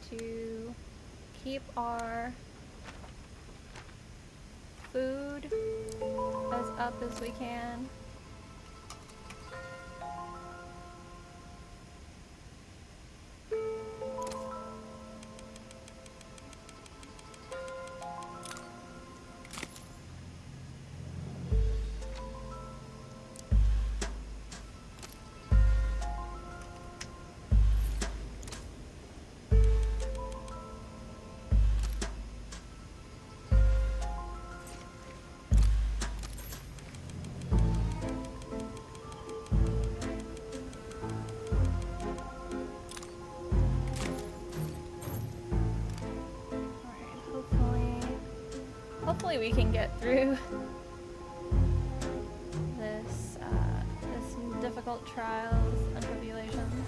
going to keep our food as up as we can. Hopefully we can get through this difficult trials and tribulations.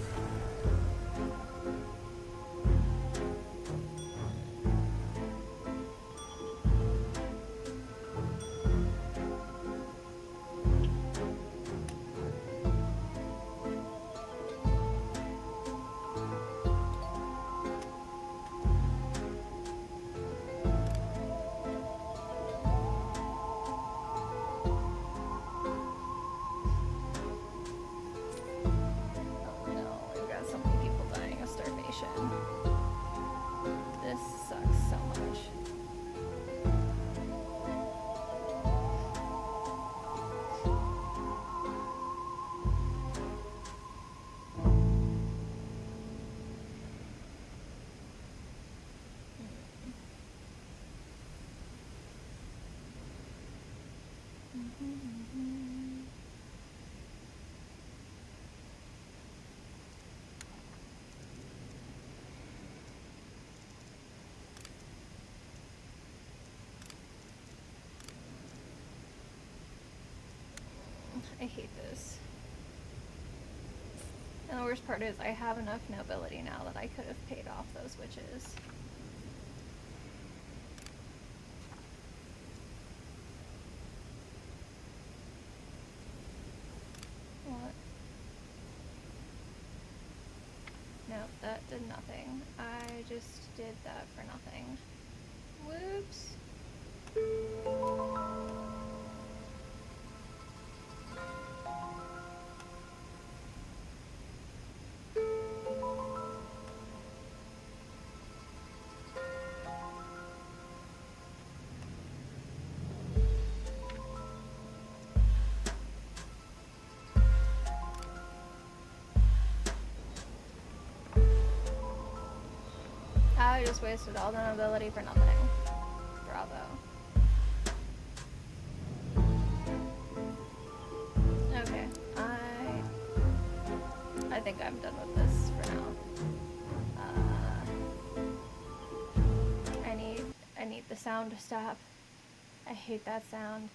This sucks so much. I hate this. And the worst part is I have enough nobility now that I could have paid off those witches. What? No, that did nothing. I just did that for nothing. Whoops. I just wasted all the nobility for nothing. Bravo. Okay, I think I'm done with this for now. I need the sound to stop. I hate that sound.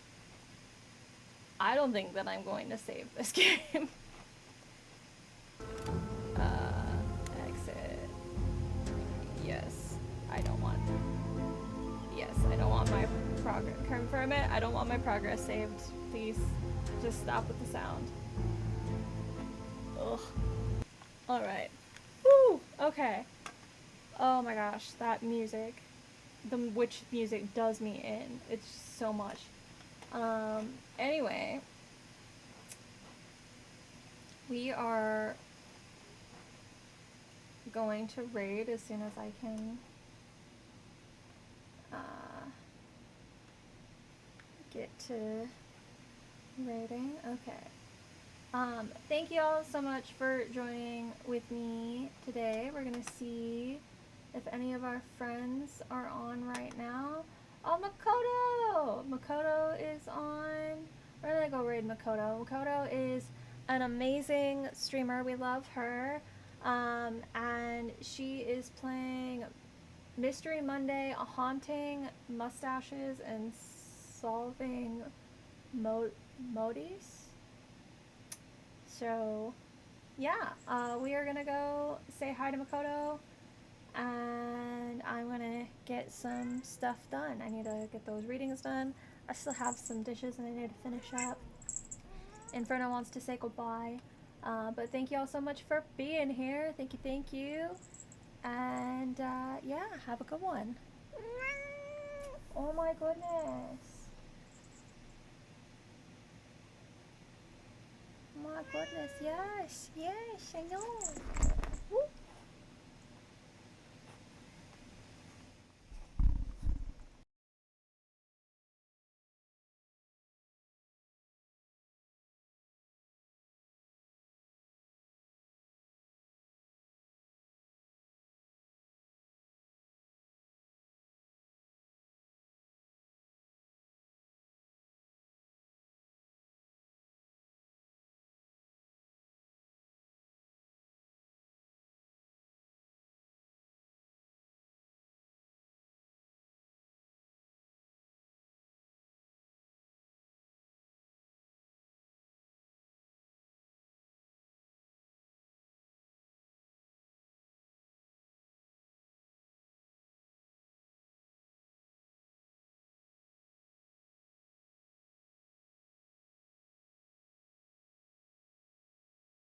I don't think that I'm going to save this game. Exit. Yes, I don't want my progress. Confirm it. I don't want my progress saved. Please, just stop with the sound. Ugh. Alright. Woo! Okay. Oh my gosh, that music. The witch music does me in. It's just so much. Anyway. We are going to raid as soon as I can get to raiding. Okay. Thank you all so much for joining with me today. We're gonna see if any of our friends are on right now. Oh, Makoto! Makoto is on. We're gonna go raid Makoto. Makoto is an amazing streamer. We love her. And she is playing Mystery Monday, haunting mustaches and solving modis. So, yeah, we are gonna go say hi to Makoto, and I'm gonna get some stuff done. I need to get those readings done. I still have some dishes and I need to finish up. Inferno wants to say goodbye. But thank you all so much for being here. Thank you, thank you. And yeah, have a good one. Oh my goodness. My goodness, yes, I know.